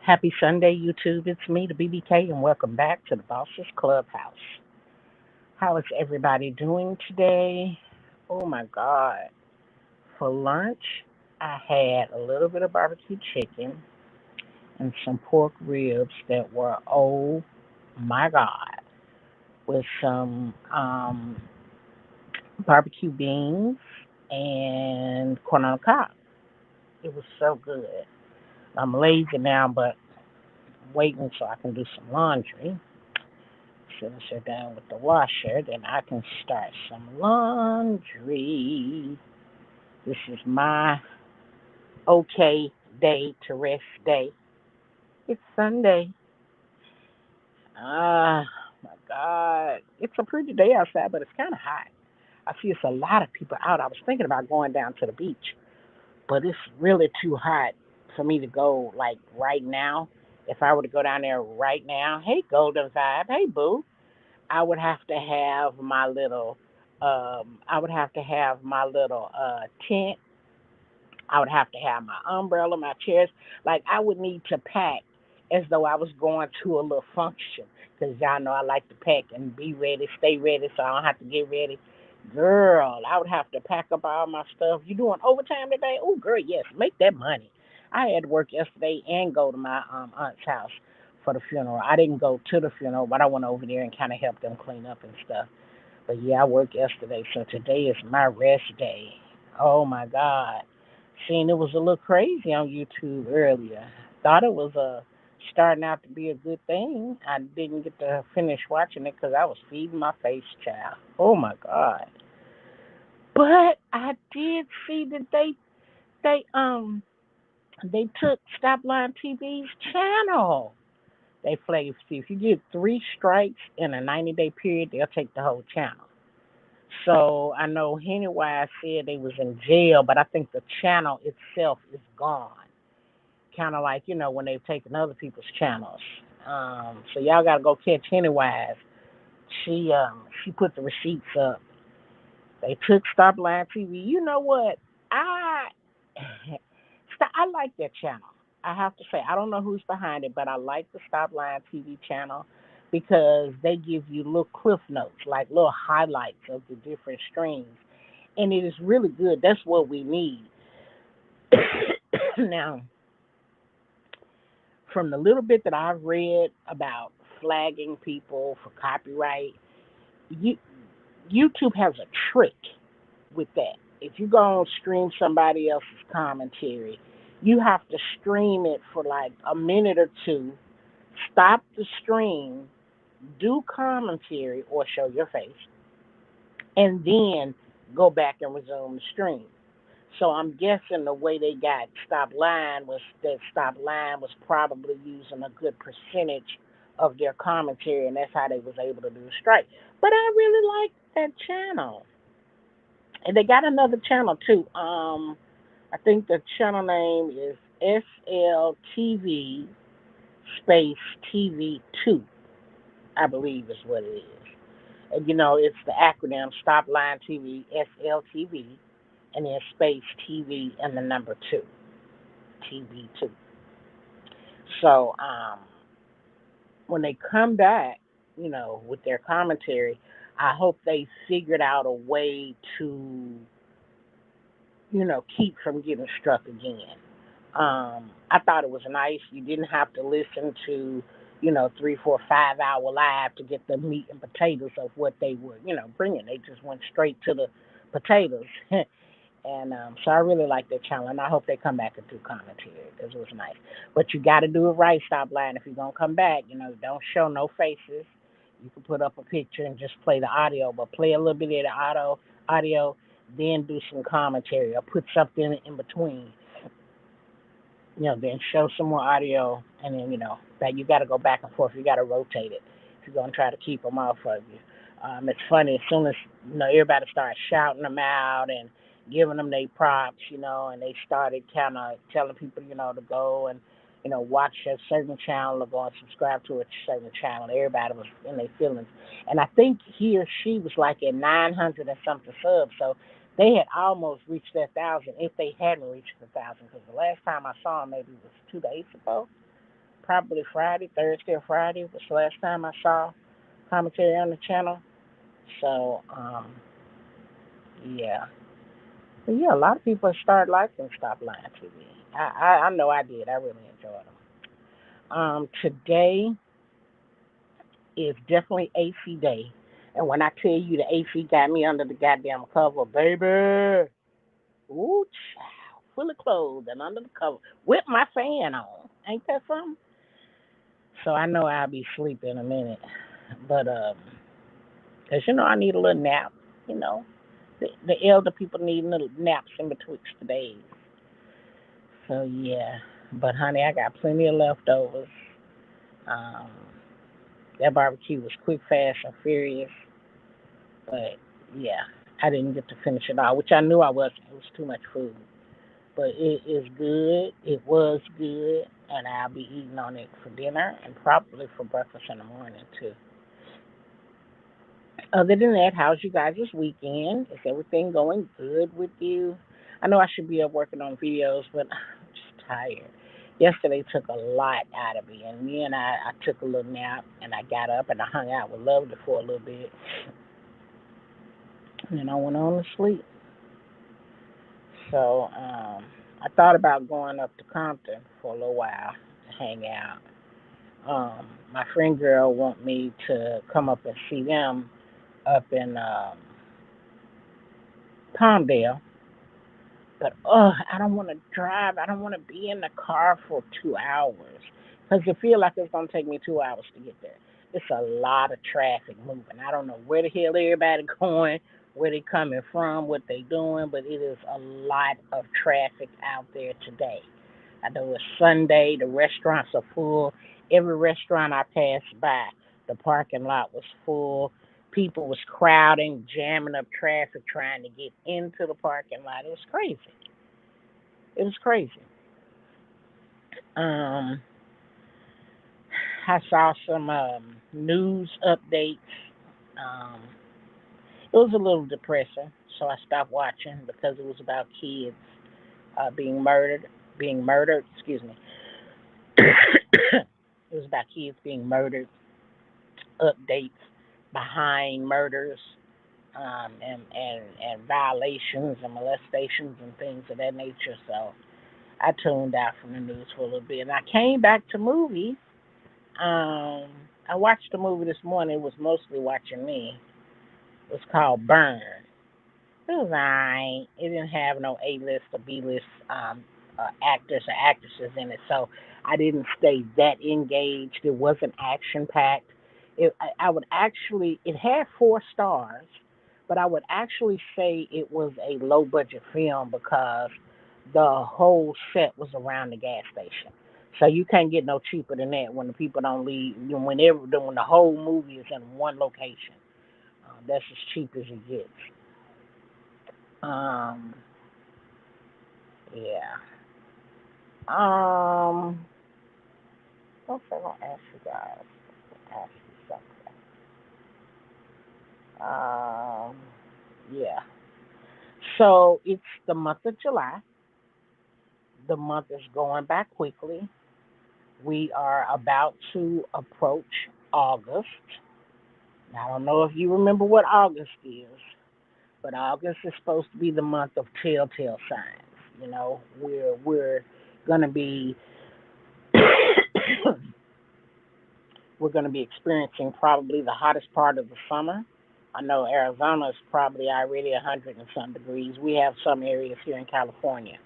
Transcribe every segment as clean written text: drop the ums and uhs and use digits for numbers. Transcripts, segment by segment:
Happy Sunday, YouTube. It's me, the BBK, and welcome back to the Bosses Clubhouse. How is everybody doing today? Oh my God. For lunch, I had a little bit of barbecue chicken and some pork ribs that were, oh my God, with some barbecue beans and corn on the cob. It was so good. I'm lazy now, but I'm waiting so I can do some laundry. Finish her down with the washer, then I can start some laundry. This is my okay day to rest day. It's Sunday. Ah, my God. It's a pretty day outside, but it's kind of hot. I see it's a lot of people out. I was thinking about going down to the beach, but it's really too hot for me to go like right now. If I were to go down there right now, hey, Golden Vibe, hey, Boo. I would have to have my little tent. I would have to have my umbrella, my chairs. Like I would need to pack as though I was going to a little function. Cause y'all know I like to pack and be ready, stay ready, so I don't have to get ready. Girl, I would have to pack up all my stuff. You doing overtime today? Oh, girl, yes, make that money. I had to work yesterday and go to my aunt's house for the funeral. I didn't go to the funeral, but I went over there and kind of helped them clean up and stuff. But yeah, I worked yesterday, so today is my rest day. Oh my God. Seen it was a little crazy on YouTube earlier. Thought it was starting out to be a good thing. I didn't get to finish watching it because I was feeding my face, child. Oh my God. But I did see that they um they took Stop Line TV's channel. They flagged, see, if you get three strikes in a 90-day period, they'll take the whole channel. So I know Hennywise said they was in jail, but I think the channel itself is gone. Kind of like when they've taken other people's channels. So y'all gotta go catch Hennywise. She put the receipts up. They took Stop Line TV. You know what? I I like that channel. I have to say I don't know who's behind it, but I like the Stop Line TV channel because they give you little cliff notes, like little highlights of the different streams, and it is really good. That's what we need. Now, from the little bit that I've read about flagging people for copyright, you, YouTube has a trick with that. If you go and stream somebody else's commentary, you have to stream it for like a minute or two, stop the stream, do commentary or show your face, and then go back and resume the stream. So I'm guessing the way they got Stop Line was probably using a good percentage of their commentary, and that's how they was able to do the strike. But I really like that channel, and they got another channel too. I think the channel name is SLTV space TV2. I believe is what it is. And it's the acronym Stop Line TV, SLTV, and then space TV and the number two, TV2. So when they come back, with their commentary, I hope they figured out a way to, keep from getting struck again. I thought it was nice. You didn't have to listen to, 3, 4, 5 hour live to get the meat and potatoes of what they were, bringing. They just went straight to the potatoes. And so I really like that channel, and I hope they come back and do commentary because it was nice. But you got to do it right, Stop Line. If you're gonna come back, don't show no faces. You can put up a picture and just play the audio, but play a little bit of the audio, then do some commentary or put something in between. Then show some more audio, and then that you got to go back and forth. You got to rotate it if you're gonna try to keep them off of you. It's funny as soon as everybody started shouting them out and giving them their props, and they started kind of telling people, to go and watch a certain channel or go and subscribe to a certain channel. Everybody was in their feelings, and I think he or she was like at 900 and something subs, so they had almost reached that 1,000 if they hadn't reached the 1,000. Because the last time I saw them, maybe it was 2 days ago. probably Friday, Thursday or Friday was the last time I saw commentary on the channel. So, yeah. But yeah, a lot of people start liking Stop Lying TV. I know I did. I really enjoyed them. Today is definitely AC day. And when I tell you the AC got me under the goddamn cover, baby, ooh, child, fully clothed and under the cover with my fan on. Ain't that something? So I know I'll be sleeping in a minute. But, 'cause, I need a little nap, you know. The elder people need little naps in betwixt the days. So, yeah. But, honey, I got plenty of leftovers. Um, that barbecue was quick, fast, and furious. But, yeah, I didn't get to finish it all, which I knew I wasn't. It was too much food. But it is good. It was good. And I'll be eating on it for dinner and probably for breakfast in the morning, too. Other than that, how's you guys this weekend? Is everything going good with you? I know I should be up working on videos, but I'm just tired. Yesterday took a lot out of me, and I took a little nap, and I got up and I hung out with Lovely for a little bit, and then I went on to sleep. So I thought about going up to Compton for a little while to hang out. My friend girl want me to come up and see them up in Palmdale. But I don't want to drive. I don't want to be in the car for 2 hours because I feel like it's gonna take me 2 hours to get there. It's a lot of traffic moving. I don't know where the hell everybody going, where they coming from, what they doing, but it is a lot of traffic out there today. I know it's Sunday. The restaurants are full. Every restaurant I passed by, the parking lot was full. People was crowding, jamming up traffic, trying to get into the parking lot. It was crazy. It was crazy. Um, I saw some news updates. Um, it was a little depressing, so I stopped watching because it was about kids being murdered. Being murdered. Excuse me. It was about kids being murdered. Updates behind murders, and violations and molestations and things of that nature. So I tuned out from the news for a little bit, and I came back to movies. Um, I watched a movie this morning. It was mostly watching me. It was called Burn. It was alright. It didn't have no A list or B list actors or actresses in it, so I didn't stay that engaged. It wasn't action packed. I would actually. It had 4 stars, but I would actually say it was a low budget film because the whole set was around the gas station. So you can't get no cheaper than that when the people don't leave. When the whole movie is in one location, that's as cheap as it gets. Um, yeah. Um, what was I gonna ask you guys? Ask you something. Yeah. So it's the month of July. The month is going by quickly. We are about to approach August. Now, I don't know if you remember what August is, but August is supposed to be the month of telltale signs. We're gonna be we're going to be experiencing probably the hottest part of the summer. I know Arizona is probably already 100 and some degrees. We have some areas here in California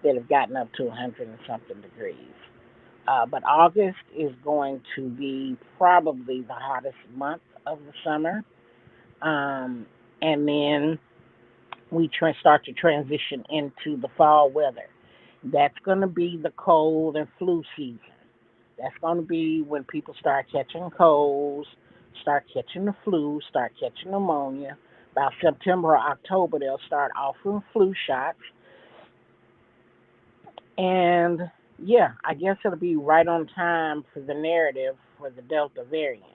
that have gotten up to 100 and something degrees. But August is going to be probably the hottest month of the summer. Um, and then we start to transition into the fall weather. That's going to be the cold and flu season. That's going to be when people start catching colds, start catching the flu, start catching pneumonia. About September or October, they'll start offering flu shots. And yeah, I guess it'll be right on time for the narrative for the Delta variant.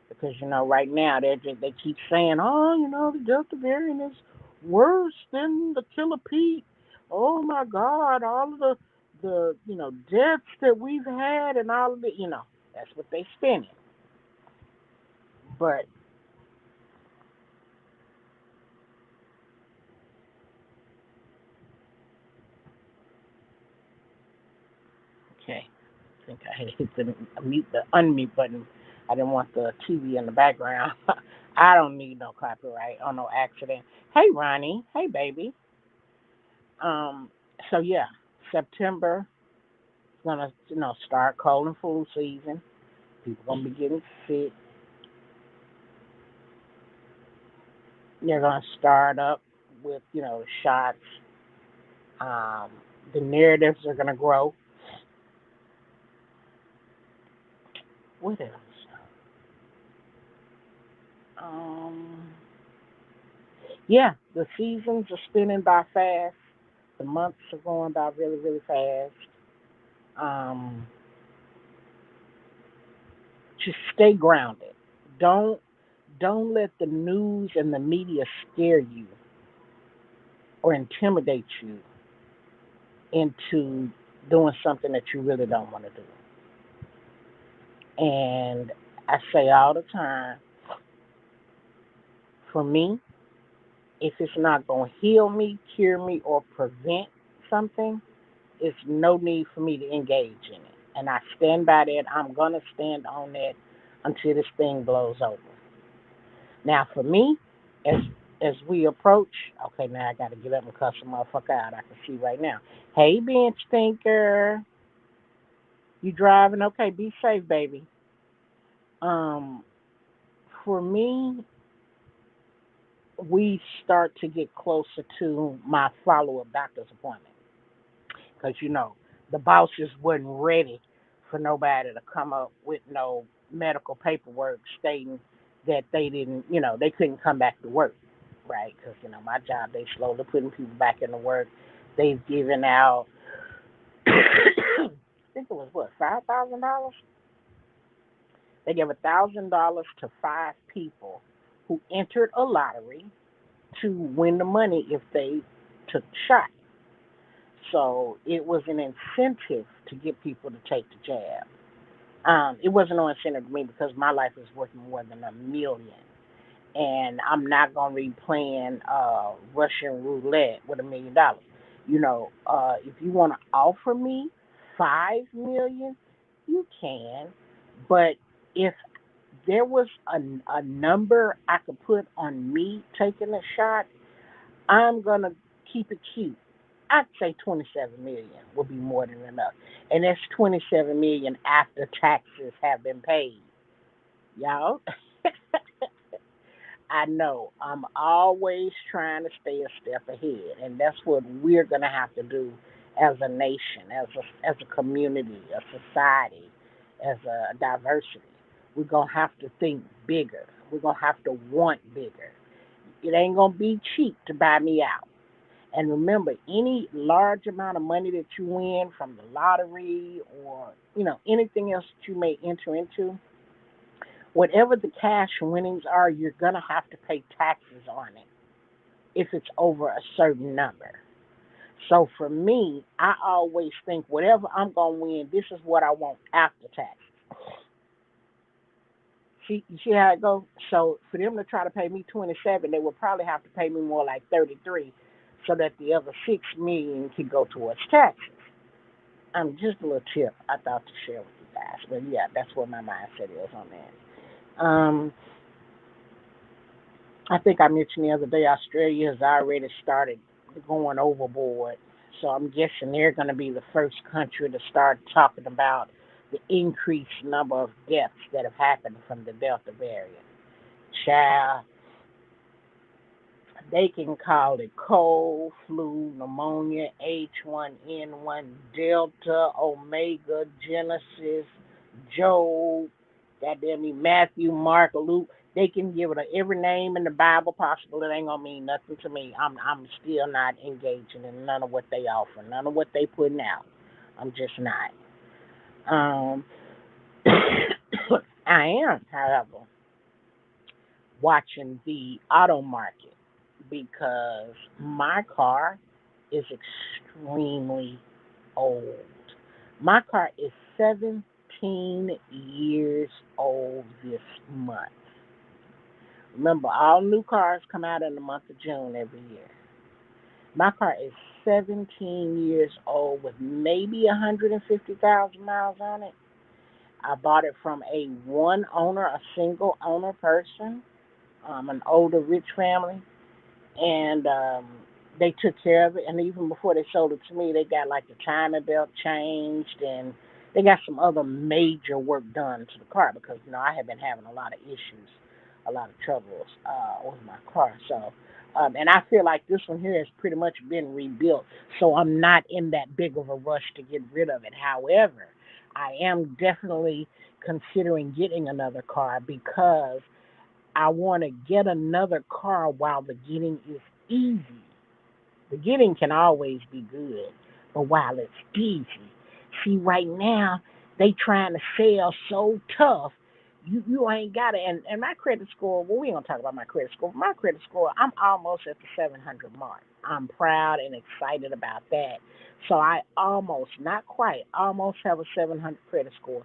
Because, right now they keep saying, oh, the Delta variant is worse than the Killer Pete. Oh my God, all of the the deaths that we've had and all of it, that's what they spending. But okay, I think I had hit the unmute button. I didn't want the TV in the background. I don't need no copyright or no accident. Hey Ronnie, hey baby. Um, so yeah, September is gonna start cold and flu season. People gonna be getting sick. They're gonna start up with shots. Um, the narratives are gonna grow. What else? Um, yeah, the seasons are spinning by fast. The months are going by really, really fast. Um, just stay grounded. Don't don't let the news and the media scare you or intimidate you into doing something that you really don't want to do. And I say all the time, for me, if it's not going to heal me, cure me, or prevent something, it's no need for me to engage in it. And I stand by that. I'm going to stand on that until this thing blows over. Now, for me, as we approach, okay, now I got to get up and cuss a motherfucker out. I can see right now. Hey, bench thinker, you driving? Okay, be safe, baby. Um, for me, we start to get closer to my follow-up doctor's appointment because the boss just wasn't ready for nobody to come up with no medical paperwork stating that they didn't, they couldn't come back to work, right? Because my job, they slowly putting people back into work. They've given out, I think it was what, $5,000. They gave $1,000 to five people who entered a lottery to win the money if they took the shot. So it was an incentive to get people to take the jab. It wasn't no incentive to me because my life is worth more than a million. And I'm not going to be playing Russian roulette with $1 million. If you want to offer me 5 million, you can. But if there was a number I could put on me taking a shot, I'm gonna keep it cute. I'd say 27 million would be more than enough, and that's 27 million after taxes have been paid. Y'all, I know I'm always trying to stay a step ahead, and that's what we're gonna have to do as a nation, as a community, a society, as a diversity. We're gonna have to think bigger. We're gonna have to want bigger. It ain't gonna be cheap to buy me out. And remember, any large amount of money that you win from the lottery or anything else that you may enter into, whatever the cash winnings are, you're gonna have to pay taxes on it if it's over a certain number. So for me, I always think whatever I'm gonna win, this is what I want after taxes. See, you see how it goes? So for them to try to pay me 27, they would probably have to pay me more like 33, so that the other 6 million can go towards taxes. Just a little tip I thought to share with you guys. But yeah, that's what my mindset is on that. I think I mentioned the other day Australia has already started going overboard. So I'm guessing they're going to be the first country to start talking about the increased number of deaths that have happened from the Delta variant. Child, they can call it cold, flu, pneumonia, H1N1, Delta, Omega, Genesis, Job, goddamn me, Matthew, Mark, Luke. They can give it every name in the Bible possible. It ain't gonna mean nothing to me. I'm still not engaging in none of what they offer, none of what they putting out. I'm just not. Um, I am, however, watching the auto market because my car is extremely old. My car is 17 years old this month. Remember, all new cars come out in the month of June every year. My car is 17 years old with maybe 150,000 miles on it. I bought it from a one owner, a single owner person, an older rich family, and they took care of it. And even before they sold it to me, they got like the china belt changed, and they got some other major work done to the car because I have been having a lot of issues, a lot of troubles with my car. So, and I feel like this one here has pretty much been rebuilt. So I'm not in that big of a rush to get rid of it. However, I am definitely considering getting another car because I want to get another car while the getting is easy. The getting can always be good, but while it's easy. See, right now, they trying to sell so tough. You ain't got it. And my credit score, well, we ain't going to talk about my credit score. My credit score, I'm almost at the 700 mark. I'm proud and excited about that. So I almost, not quite, almost have a 700 credit score.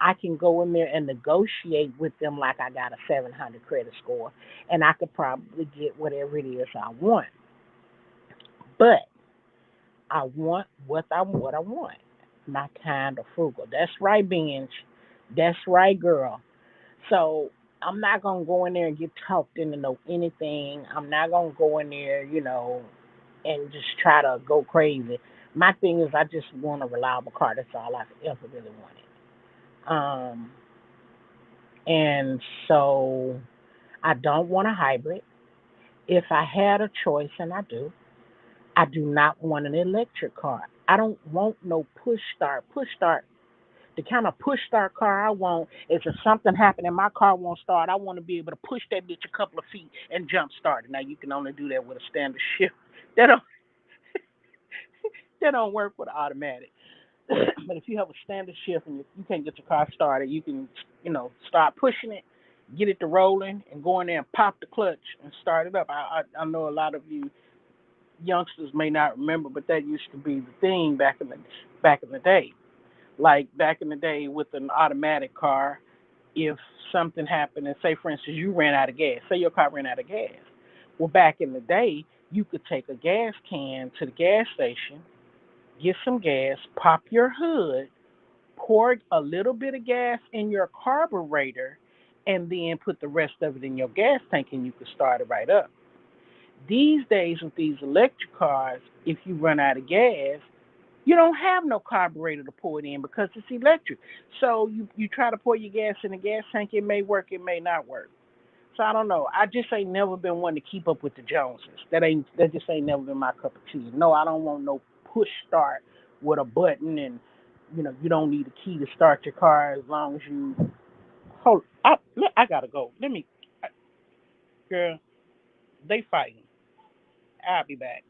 I can go in there and negotiate with them like I got a 700 credit score, and I could probably get whatever it is I want. But I want what I want. My kind of frugal. That's right, binge. That's right, girl. So I'm not gonna go in there and get talked into know anything. I'm not gonna go in there, and just try to go crazy. My thing is, I just want a reliable car. That's all I ever really wanted. And so I don't want a hybrid. If I had a choice, and I do not want an electric car. I don't want no push start. Push start. The kind of push start car I want is if something happened and my car won't start, I want to be able to push that bitch a couple of feet and jump start it. Now you can only do that with a standard shift. That don't that don't work with automatic. But if you have a standard shift and you can't get your car started, you can start pushing it, get it to rolling, and go in there and pop the clutch and start it up. I know a lot of you youngsters may not remember, but that used to be the thing back in the day. Like back in the day with an automatic car, if something happened, and say for instance you ran out of gas, say your car ran out of gas. Well, back in the day, you could take a gas can to the gas station, get some gas, pop your hood, pour a little bit of gas in your carburetor, and then put the rest of it in your gas tank, and you could start it right up. These days, with these electric cars, if you run out of gas, you don't have no carburetor to pour it in because it's electric. So you try to pour your gas in the gas tank, it may work, it may not work. So I don't know. I just ain't never been one to keep up with the Joneses. That just ain't never been my cup of tea. No, I don't want no push start with a button, and you don't need a key to start your car as long as you hold. I gotta go. Girl, they fighting. I'll be back.